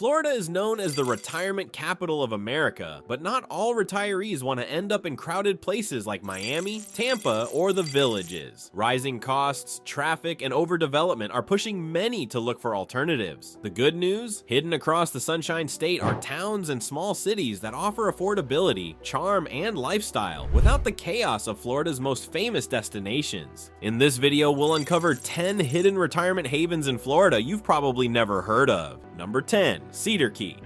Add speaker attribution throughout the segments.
Speaker 1: Florida is known as the retirement capital of America, but not all retirees want to end up in crowded places like Miami, Tampa, or the Villages. Rising costs, traffic, and overdevelopment are pushing many to look for alternatives. The good news? Hidden across the Sunshine State are towns and small cities that offer affordability, charm, and lifestyle without the chaos of Florida's most famous destinations. In this video, we'll uncover 10 hidden retirement havens in Florida you've probably never heard of. Number 10. Cedar Key.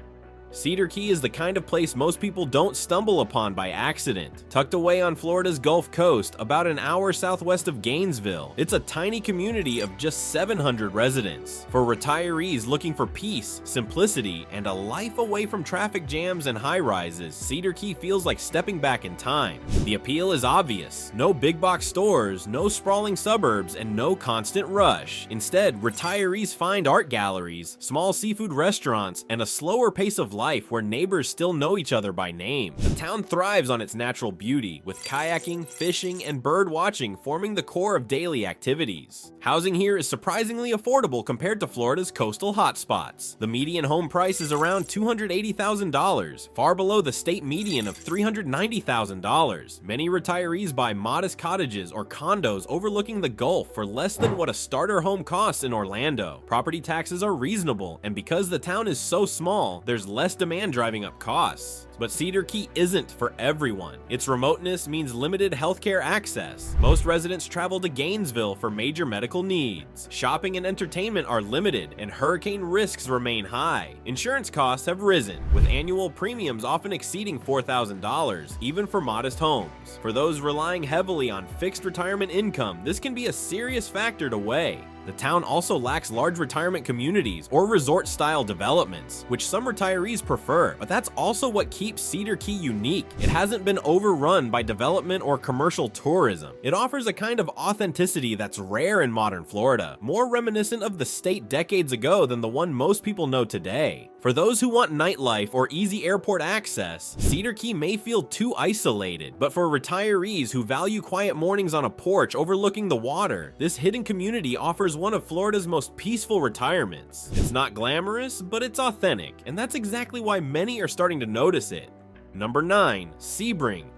Speaker 1: Cedar Key is the kind of place most people don't stumble upon by accident. Tucked away on Florida's Gulf Coast, about an hour southwest of Gainesville, it's a tiny community of just 700 residents. For retirees looking for peace, simplicity, and a life away from traffic jams and high-rises, Cedar Key feels like stepping back in time. The appeal is obvious. No big-box stores, no sprawling suburbs, and no constant rush. Instead, retirees find art galleries, small seafood restaurants, and a slower pace of life where neighbors still know each other by name. The town thrives on its natural beauty, with kayaking, fishing, and bird watching forming the core of daily activities. Housing here is surprisingly affordable compared to Florida's coastal hotspots. The median home price is around $280,000, far below the state median of $390,000. Many retirees buy modest cottages or condos overlooking the Gulf for less than what a starter home costs in Orlando. Property taxes are reasonable, and because the town is so small, there's less demand driving up costs. But Cedar Key isn't for everyone. Its remoteness means limited healthcare access. Most residents travel to Gainesville for major medical needs. Shopping and entertainment are limited, and hurricane risks remain high. Insurance costs have risen, with annual premiums often exceeding $4,000, even for modest homes. For those relying heavily on fixed retirement income, this can be a serious factor to weigh. The town also lacks large retirement communities or resort-style developments, which some retirees prefer, but that's also what keeps Cedar Key unique. It hasn't been overrun by development or commercial tourism. It offers a kind of authenticity that's rare in modern Florida, more reminiscent of the state decades ago than the one most people know today. For those who want nightlife or easy airport access, Cedar Key may feel too isolated, but for retirees who value quiet mornings on a porch overlooking the water, this hidden community offers one of Florida's most peaceful retirements. It's not glamorous, but it's authentic, and that's exactly why many are starting to notice it. Number 9. Sebring.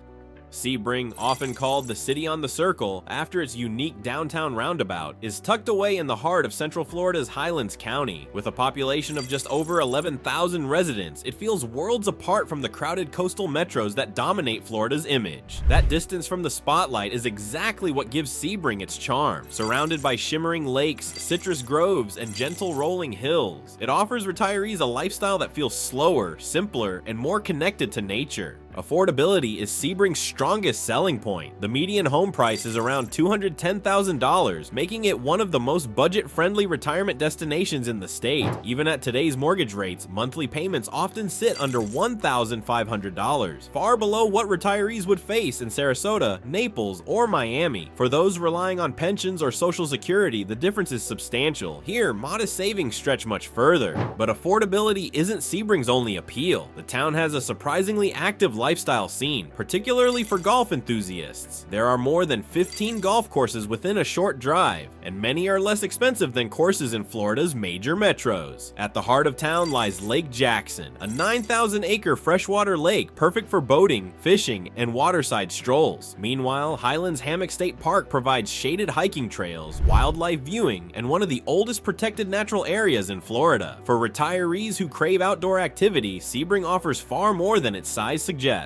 Speaker 1: Sebring, often called the City on the Circle after its unique downtown roundabout, is tucked away in the heart of Central Florida's Highlands County. With a population of just over 11,000 residents, it feels worlds apart from the crowded coastal metros that dominate Florida's image. That distance from the spotlight is exactly what gives Sebring its charm. Surrounded by shimmering lakes, citrus groves, and gentle rolling hills, it offers retirees a lifestyle that feels slower, simpler, and more connected to nature. Affordability is Sebring's strongest selling point. The median home price is around $210,000, making it one of the most budget-friendly retirement destinations in the state. Even at today's mortgage rates, monthly payments often sit under $1,500, far below what retirees would face in Sarasota, Naples, or Miami. For those relying on pensions or Social Security, the difference is substantial. Here, modest savings stretch much further. But affordability isn't Sebring's only appeal. The town has a surprisingly active lifestyle scene, particularly for golf enthusiasts. There are more than 15 golf courses within a short drive, and many are less expensive than courses in Florida's major metros. At the heart of town lies Lake Jackson, a 9,000-acre freshwater lake perfect for boating, fishing, and waterside strolls. Meanwhile, Highlands Hammock State Park provides shaded hiking trails, wildlife viewing, and one of the oldest protected natural areas in Florida. For retirees who crave outdoor activity, Sebring offers far more than its size suggests.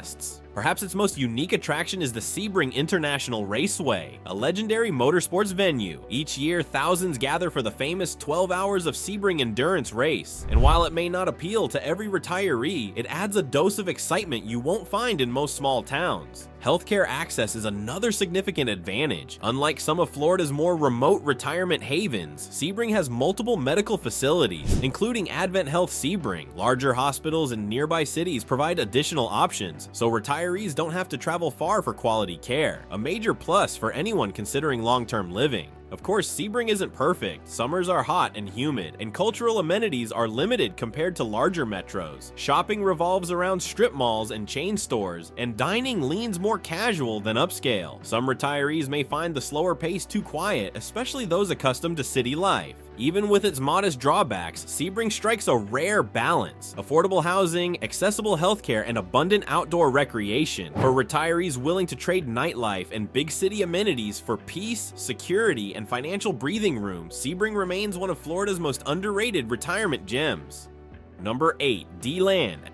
Speaker 1: Perhaps its most unique attraction is the Sebring International Raceway, a legendary motorsports venue. Each year, thousands gather for the famous 12 Hours of Sebring endurance race. And while it may not appeal to every retiree, it adds a dose of excitement you won't find in most small towns. Healthcare access is another significant advantage. Unlike some of Florida's more remote retirement havens, Sebring has multiple medical facilities, including Advent Health Sebring. Larger hospitals in nearby cities provide additional options, so retirees don't have to travel far for quality care, a major plus for anyone considering long-term living. Of course, Sebring isn't perfect. Summers are hot and humid, and cultural amenities are limited compared to larger metros. Shopping revolves around strip malls and chain stores, and dining leans more casual than upscale. Some retirees may find the slower pace too quiet, especially those accustomed to city life. Even with its modest drawbacks, Sebring strikes a rare balance: affordable housing, accessible healthcare, and abundant outdoor recreation. For retirees willing to trade nightlife and big city amenities for peace, security, and financial breathing room, Sebring remains one of Florida's most underrated retirement gems. Number 8. DeLand.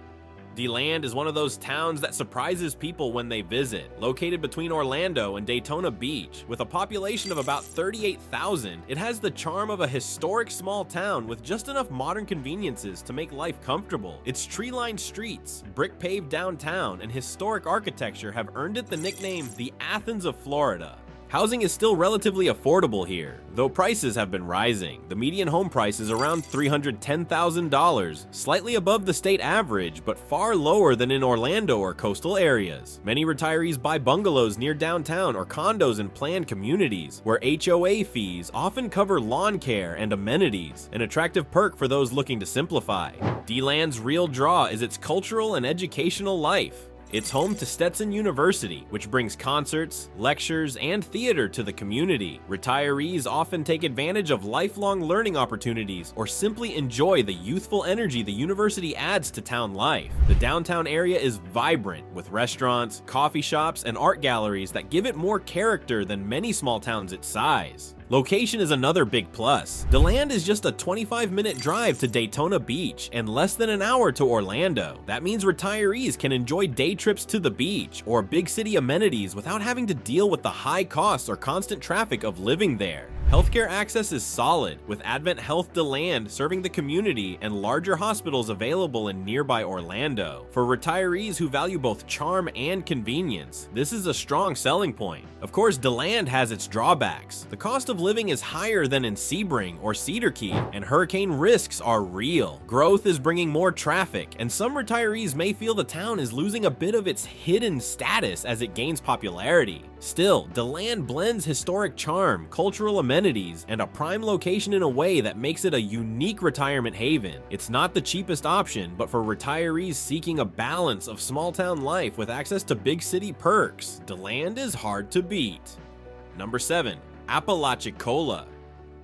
Speaker 1: DeLand is one of those towns that surprises people when they visit. Located between Orlando and Daytona Beach, with a population of about 38,000, it has the charm of a historic small town with just enough modern conveniences to make life comfortable. Its tree-lined streets, brick-paved downtown, and historic architecture have earned it the nickname the Athens of Florida. Housing is still relatively affordable here, though prices have been rising. The median home price is around $310,000, slightly above the state average, but far lower than in Orlando or coastal areas. Many retirees buy bungalows near downtown or condos in planned communities, where HOA fees often cover lawn care and amenities, an attractive perk for those looking to simplify. DeLand's real draw is its cultural and educational life. It's home to Stetson University, which brings concerts, lectures, and theater to the community. Retirees often take advantage of lifelong learning opportunities or simply enjoy the youthful energy the university adds to town life. The downtown area is vibrant, with restaurants, coffee shops, and art galleries that give it more character than many small towns its size. Location is another big plus. DeLand is just a 25-minute drive to Daytona Beach and less than an hour to Orlando. That means retirees can enjoy day trips to the beach or big city amenities without having to deal with the high costs or constant traffic of living there. Healthcare access is solid, with Advent Health DeLand serving the community and larger hospitals available in nearby Orlando. For retirees who value both charm and convenience, this is a strong selling point. Of course, DeLand has its drawbacks. The cost of living is higher than in Sebring or Cedar Key, and hurricane risks are real. Growth is bringing more traffic, and some retirees may feel the town is losing a bit of its hidden status as it gains popularity. Still, DeLand blends historic charm, cultural amenities, and a prime location in a way that makes it a unique retirement haven. It's not the cheapest option, but for retirees seeking a balance of small-town life with access to big city perks, DeLand is hard to beat. Number 7. Apalachicola.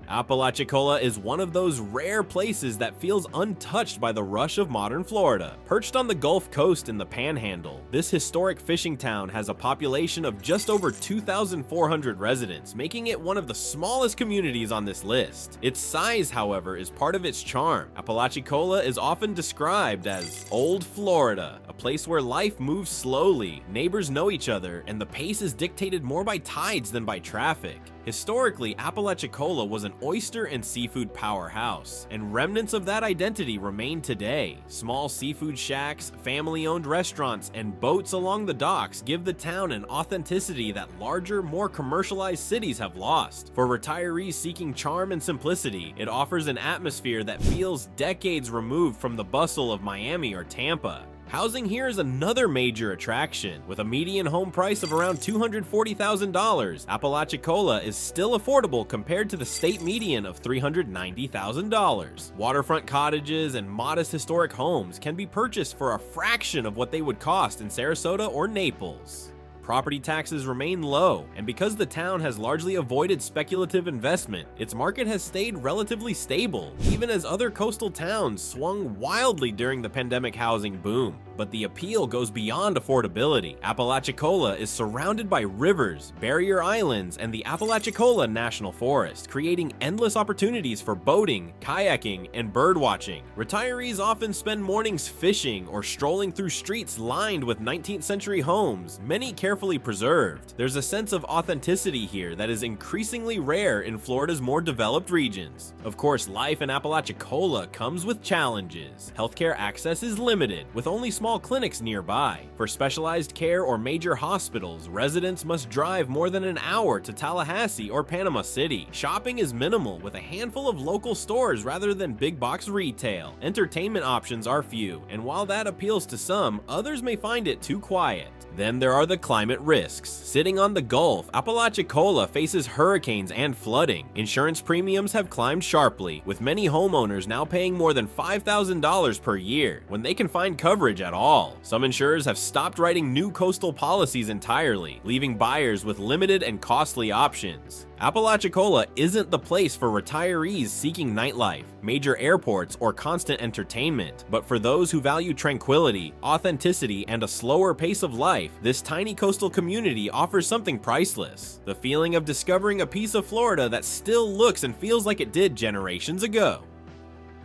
Speaker 1: Apalachicola is one of those rare places that feels untouched by the rush of modern Florida. Perched on the Gulf Coast in the Panhandle, this historic fishing town has a population of just over 2,400 residents, making it one of the smallest communities on this list. Its size, however, is part of its charm. Apalachicola is often described as Old Florida, a place where life moves slowly, neighbors know each other, and the pace is dictated more by tides than by traffic. Historically, Apalachicola was an oyster and seafood powerhouse, and remnants of that identity remain today. Small seafood shacks, family-owned restaurants, and boats along the docks give the town an authenticity that larger, more commercialized cities have lost. For retirees seeking charm and simplicity, it offers an atmosphere that feels decades removed from the bustle of Miami or Tampa. Housing here is another major attraction. With a median home price of around $240,000, Apalachicola is still affordable compared to the state median of $390,000. Waterfront cottages and modest historic homes can be purchased for a fraction of what they would cost in Sarasota or Naples. Property taxes remain low, and because the town has largely avoided speculative investment, its market has stayed relatively stable, even as other coastal towns swung wildly during the pandemic housing boom. But the appeal goes beyond affordability. Apalachicola is surrounded by rivers, barrier islands, and the Apalachicola National Forest, creating endless opportunities for boating, kayaking, and birdwatching. Retirees often spend mornings fishing or strolling through streets lined with 19th century homes, many carefully preserved. There's a sense of authenticity here that is increasingly rare in Florida's more developed regions. Of course, life in Apalachicola comes with challenges. Healthcare access is limited, with only small clinics nearby. For specialized care or major hospitals, residents must drive more than an hour to Tallahassee or Panama City. Shopping is minimal, with a handful of local stores rather than big box retail. Entertainment options are few, and while that appeals to some, others may find it too quiet. Then there are the climate climate risks. Sitting on the Gulf, Apalachicola faces hurricanes and flooding. Insurance premiums have climbed sharply, with many homeowners now paying more than $5,000 per year when they can find coverage at all. Some insurers have stopped writing new coastal policies entirely, leaving buyers with limited and costly options. Apalachicola isn't the place for retirees seeking nightlife, major airports, or constant entertainment, but for those who value tranquility, authenticity, and a slower pace of life, this tiny coastal community offers something priceless: the feeling of discovering a piece of Florida that still looks and feels like it did generations ago.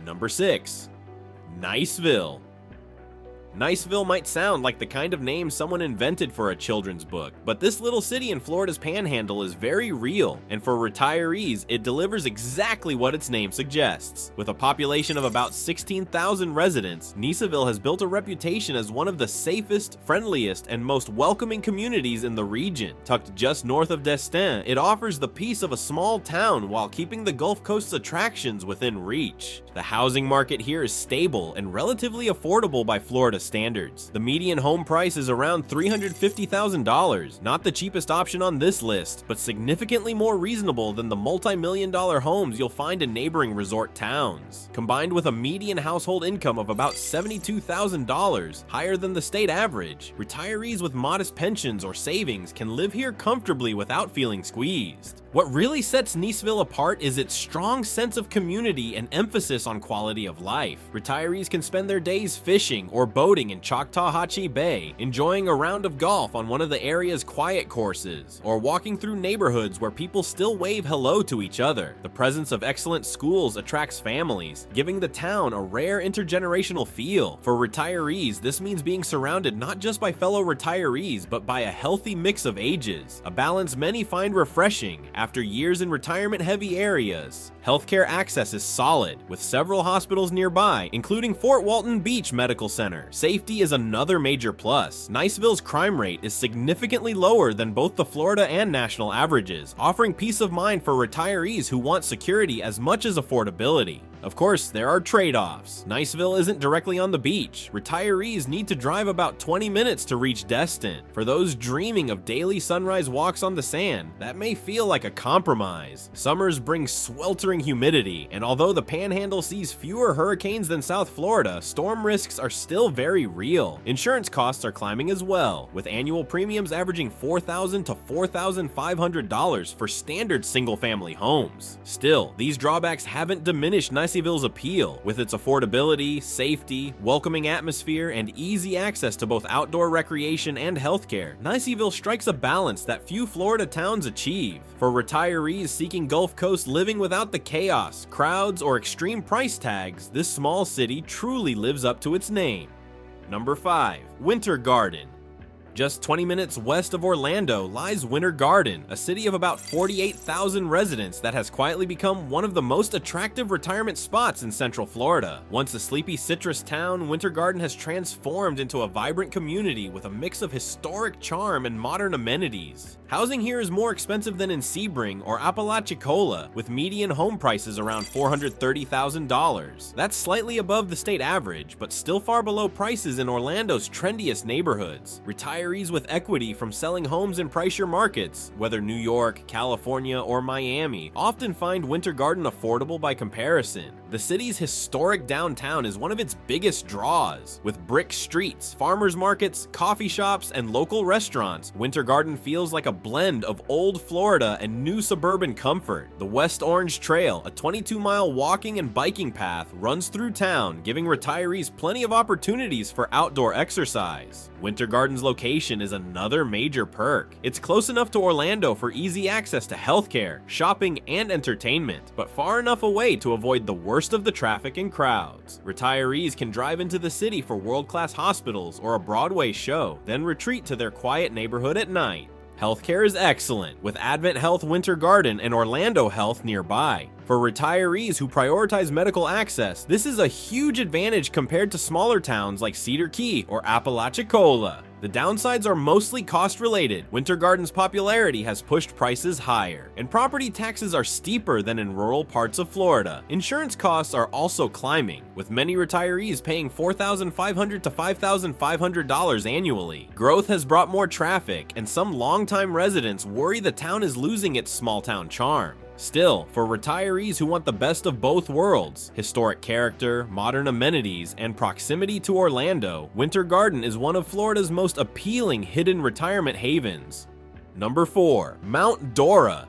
Speaker 1: Number 6. Niceville. Niceville might sound like the kind of name someone invented for a children's book, but this little city in Florida's Panhandle is very real, and for retirees, it delivers exactly what its name suggests. With a population of about 16,000 residents, Niceville has built a reputation as one of the safest, friendliest, and most welcoming communities in the region. Tucked just north of Destin, it offers the peace of a small town while keeping the Gulf Coast's attractions within reach. The housing market here is stable and relatively affordable by Florida standards. The median home price is around $350,000, not the cheapest option on this list, but significantly more reasonable than the multi-million-dollar homes you'll find in neighboring resort towns. Combined with a median household income of about $72,000, higher than the state average, retirees with modest pensions or savings can live here comfortably without feeling squeezed. What really sets Niceville apart is its strong sense of community and emphasis on quality of life. Retirees can spend their days fishing or boating in Choctawhatchee Bay, enjoying a round of golf on one of the area's quiet courses, or walking through neighborhoods where people still wave hello to each other. The presence of excellent schools attracts families, giving the town a rare intergenerational feel. For retirees, this means being surrounded not just by fellow retirees, but by a healthy mix of ages, a balance many find refreshing after years in retirement-heavy areas. Healthcare access is solid, with several hospitals nearby, including Fort Walton Beach Medical Center. Safety is another major plus. Niceville's crime rate is significantly lower than both the Florida and national averages, offering peace of mind for retirees who want security as much as affordability. Of course, there are trade-offs. Niceville isn't directly on the beach. Retirees need to drive about 20 minutes to reach Destin. For those dreaming of daily sunrise walks on the sand, that may feel like a compromise. Summers bring sweltering humidity, and although the Panhandle sees fewer hurricanes than South Florida, storm risks are still very real. Insurance costs are climbing as well, with annual premiums averaging $4,000 to $4,500 for standard single-family homes. Still, these drawbacks haven't diminished Niceville's appeal. With its affordability, safety, welcoming atmosphere, and easy access to both outdoor recreation and healthcare, Niceville strikes a balance that few Florida towns achieve. For retirees seeking Gulf Coast living without the chaos, crowds, or extreme price tags, this small city truly lives up to its name. Number 5. Winter Garden. Just 20 minutes west of Orlando lies Winter Garden, a city of about 48,000 residents that has quietly become one of the most attractive retirement spots in Central Florida. Once a sleepy citrus town, Winter Garden has transformed into a vibrant community with a mix of historic charm and modern amenities. Housing here is more expensive than in Sebring or Apalachicola, with median home prices around $430,000. That's slightly above the state average, but still far below prices in Orlando's trendiest neighborhoods. Retirees with equity from selling homes in pricier markets, whether New York, California, or Miami, often find Winter Garden affordable by comparison. The city's historic downtown is one of its biggest draws. With brick streets, farmers markets, coffee shops, and local restaurants, Winter Garden feels like a blend of old Florida and new suburban comfort. The West Orange Trail, a 22-mile walking and biking path, runs through town, giving retirees plenty of opportunities for outdoor exercise. Winter Garden's location is another major perk. It's close enough to Orlando for easy access to healthcare, shopping, and entertainment, but far enough away to avoid the worst of the traffic and crowds. Retirees can drive into the city for world-class hospitals or a Broadway show, then retreat to their quiet neighborhood at night. Healthcare is excellent, with Advent Health Winter Garden and Orlando Health nearby. For retirees who prioritize medical access, this is a huge advantage compared to smaller towns like Cedar Key or Apalachicola. The downsides are mostly cost-related. Winter Garden's popularity has pushed prices higher, and property taxes are steeper than in rural parts of Florida. Insurance costs are also climbing, with many retirees paying $4,500 to $5,500 annually. Growth has brought more traffic, and some longtime residents worry the town is losing its small-town charm. Still, for retirees who want the best of both worlds, historic character, modern amenities, and proximity to Orlando, Winter Garden is one of Florida's most appealing hidden retirement havens. Number 4. Mount Dora.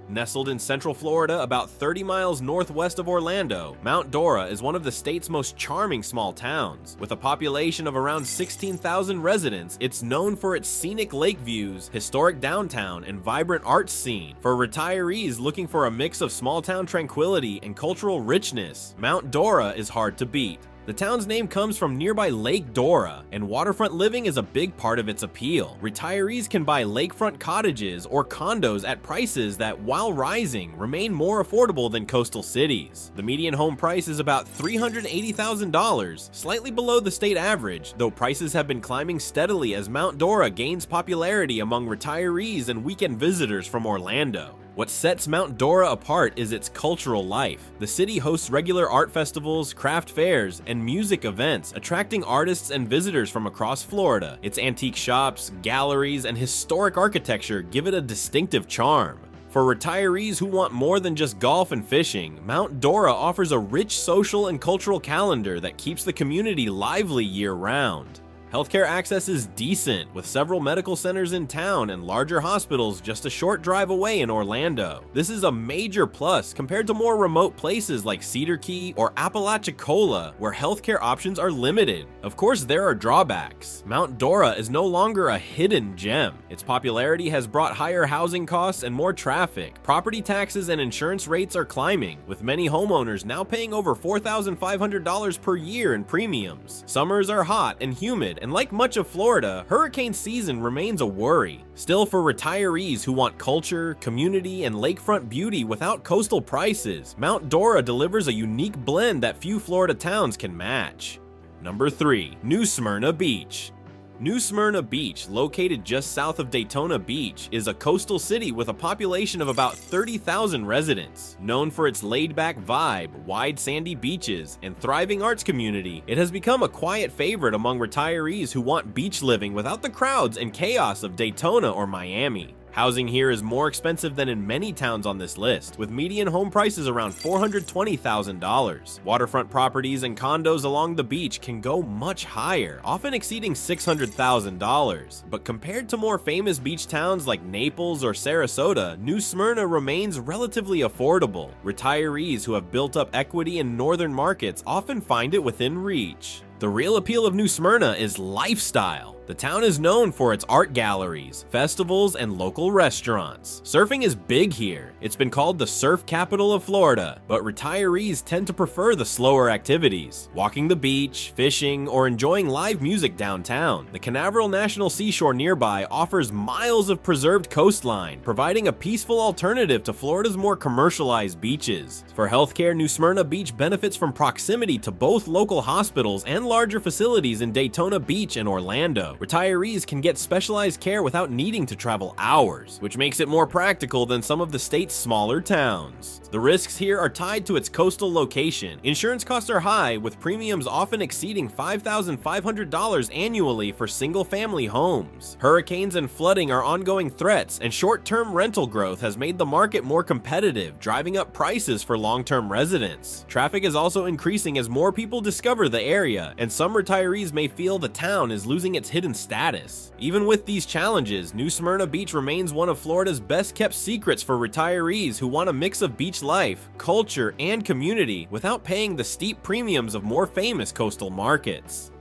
Speaker 1: Nestled in central Florida, about 30 miles northwest of Orlando, Mount Dora is one of the state's most charming small towns. With a population of around 16,000 residents, it's known for its scenic lake views, historic downtown, and vibrant arts scene. For retirees looking for a mix of small-town tranquility and cultural richness, Mount Dora is hard to beat. The town's name comes from nearby Lake Dora, and waterfront living is a big part of its appeal. Retirees can buy lakefront cottages or condos at prices that, while rising, remain more affordable than coastal cities. The median home price is about $380,000, slightly below the state average, though prices have been climbing steadily as Mount Dora gains popularity among retirees and weekend visitors from Orlando. What sets Mount Dora apart is its cultural life. The city hosts regular art festivals, craft fairs, and music events, attracting artists and visitors from across Florida. Its antique shops, galleries, and historic architecture give it a distinctive charm. For retirees who want more than just golf and fishing, Mount Dora offers a rich social and cultural calendar that keeps the community lively year-round. Healthcare access is decent, with several medical centers in town and larger hospitals just a short drive away in Orlando. This is a major plus compared to more remote places like Cedar Key or Apalachicola, where healthcare options are limited. Of course, there are drawbacks. Mount Dora is no longer a hidden gem. Its popularity has brought higher housing costs and more traffic. Property taxes and insurance rates are climbing, with many homeowners now paying over $4,500 per year in premiums. Summers are hot and humid, and like much of Florida, hurricane season remains a worry. Still, for retirees who want culture, community, and lakefront beauty without coastal prices, Mount Dora delivers a unique blend that few Florida towns can match. Number 3. New Smyrna Beach. New Smyrna Beach, located just south of Daytona Beach, is a coastal city with a population of about 30,000 residents. Known for its laid-back vibe, wide sandy beaches, and thriving arts community, it has become a quiet favorite among retirees who want beach living without the crowds and chaos of Daytona or Miami. Housing here is more expensive than in many towns on this list, with median home prices around $420,000. Waterfront properties and condos along the beach can go much higher, often exceeding $600,000. But compared to more famous beach towns like Naples or Sarasota, New Smyrna remains relatively affordable. Retirees who have built up equity in northern markets often find it within reach. The real appeal of New Smyrna is lifestyle. The town is known for its art galleries, festivals, and local restaurants. Surfing is big here. It's been called the surf capital of Florida, but retirees tend to prefer the slower activities, walking the beach, fishing, or enjoying live music downtown. The Canaveral National Seashore nearby offers miles of preserved coastline, providing a peaceful alternative to Florida's more commercialized beaches. For healthcare, New Smyrna Beach benefits from proximity to both local hospitals and larger facilities in Daytona Beach and Orlando. Retirees can get specialized care without needing to travel hours, which makes it more practical than some of the state's smaller towns. The risks here are tied to its coastal location. Insurance costs are high, with premiums often exceeding $5,500 annually for single-family homes. Hurricanes and flooding are ongoing threats, and short-term rental growth has made the market more competitive, driving up prices for long-term residents. Traffic is also increasing as more people discover the area, and some retirees may feel the town is losing its hidden status. Even with these challenges, New Smyrna Beach remains one of Florida's best-kept secrets for retirees who want a mix of beach life, culture, and community without paying the steep premiums of more famous coastal markets.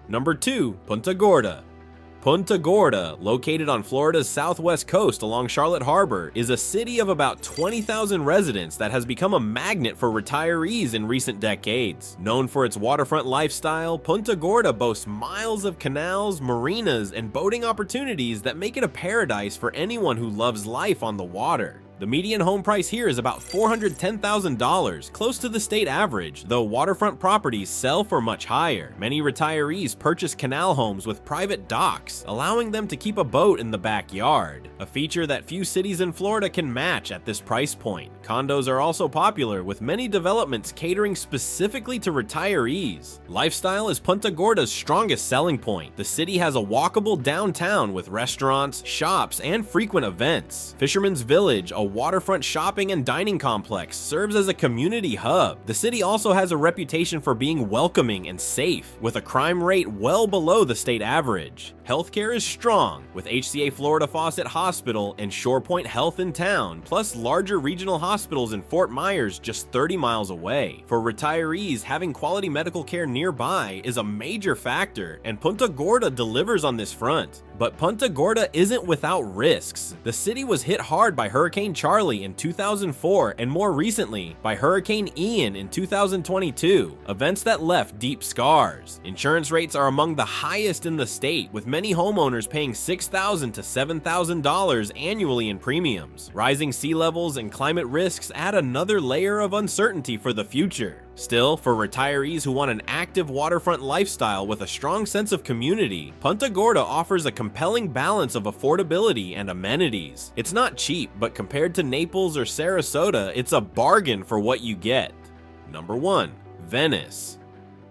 Speaker 1: Number 2. Punta Gorda. Punta Gorda, located on Florida's southwest coast along Charlotte Harbor, is a city of about 20,000 residents that has become a magnet for retirees in recent decades. Known for its waterfront lifestyle, Punta Gorda boasts miles of canals, marinas, and boating opportunities that make it a paradise for anyone who loves life on the water. The median home price here is about $410,000, close to the state average, though waterfront properties sell for much higher. Many retirees purchase canal homes with private docks, allowing them to keep a boat in the backyard, a feature that few cities in Florida can match at this price point. Condos are also popular, with many developments catering specifically to retirees. Lifestyle is Punta Gorda's strongest selling point. The city has a walkable downtown with restaurants, shops, and frequent events. Fisherman's Village, a waterfront shopping and dining complex, serves as a community hub. The city also has a reputation for being welcoming and safe, with a crime rate well below the state average. Healthcare is strong, with HCA Florida Fawcett Hospital and ShorePoint Health in town, plus larger regional hospitals in Fort Myers just 30 miles away. For retirees, having quality medical care nearby is a major factor, and Punta Gorda delivers on this front. But Punta Gorda isn't without risks. The city was hit hard by Hurricane Charlie in 2004 and more recently by Hurricane Ian in 2022, events that left deep scars. Insurance rates are among the highest in the state, with many homeowners paying $6,000 to $7,000 annually in premiums. Rising sea levels and climate risks add another layer of uncertainty for the future. Still, for retirees who want an active waterfront lifestyle with a strong sense of community, Punta Gorda offers a compelling balance of affordability and amenities. It's not cheap, but compared to Naples or Sarasota, it's a bargain for what you get. Number 1. Venice.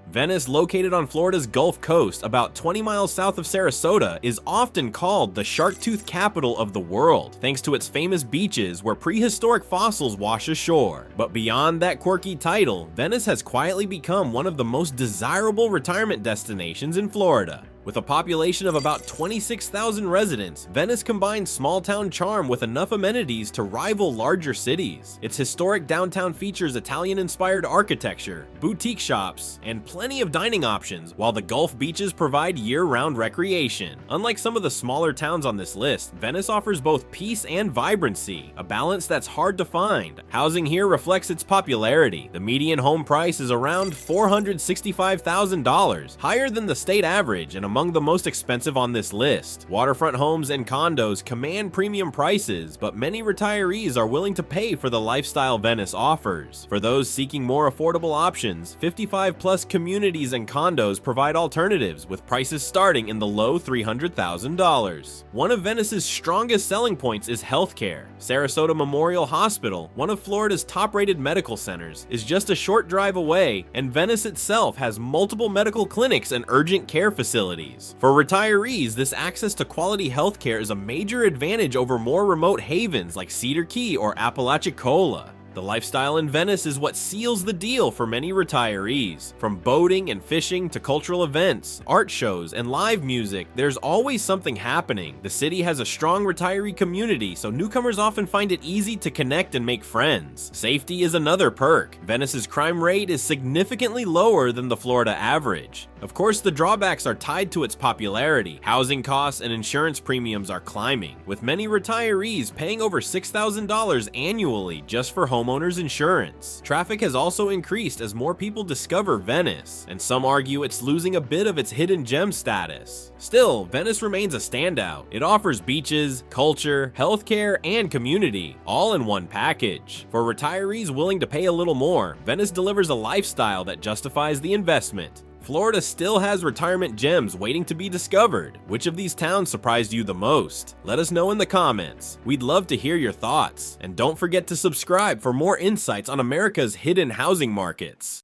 Speaker 1: Venice, located on Florida's Gulf Coast, about 20 miles south of Sarasota, is often called the shark-tooth capital of the world, thanks to its famous beaches where prehistoric fossils wash ashore. But beyond that quirky title, Venice has quietly become one of the most desirable retirement destinations in Florida. With a population of about 26,000 residents, Venice combines small-town charm with enough amenities to rival larger cities. Its historic downtown features Italian-inspired architecture, boutique shops, and plenty of dining options, while the Gulf beaches provide year-round recreation. Unlike some of the smaller towns on this list, Venice offers both peace and vibrancy, a balance that's hard to find. Housing here reflects its popularity. The median home price is around $465,000, higher than the state average and among the most expensive on this list. Waterfront homes and condos command premium prices, but many retirees are willing to pay for the lifestyle Venice offers. For those seeking more affordable options, 55-plus communities and condos provide alternatives, with prices starting in the low $300,000. One of Venice's strongest selling points is healthcare. Sarasota Memorial Hospital, one of Florida's top-rated medical centers, is just a short drive away, and Venice itself has multiple medical clinics and urgent care facilities. For retirees, this access to quality healthcare is a major advantage over more remote havens like Cedar Key or Apalachicola. The lifestyle in Venice is what seals the deal for many retirees. From boating and fishing to cultural events, art shows, and live music, there's always something happening. The city has a strong retiree community, so newcomers often find it easy to connect and make friends. Safety is another perk. Venice's crime rate is significantly lower than the Florida average. Of course, the drawbacks are tied to its popularity. Housing costs and insurance premiums are climbing, with many retirees paying over $6,000 annually just for homeowners insurance. Traffic has also increased as more people discover Venice, and some argue it's losing a bit of its hidden gem status. Still, Venice remains a standout. It offers beaches, culture, healthcare, and community, all in one package. For retirees willing to pay a little more, Venice delivers a lifestyle that justifies the investment. Florida still has retirement gems waiting to be discovered. Which of these towns surprised you the most? Let us know in the comments. We'd love to hear your thoughts. And don't forget to subscribe for more insights on America's hidden housing markets.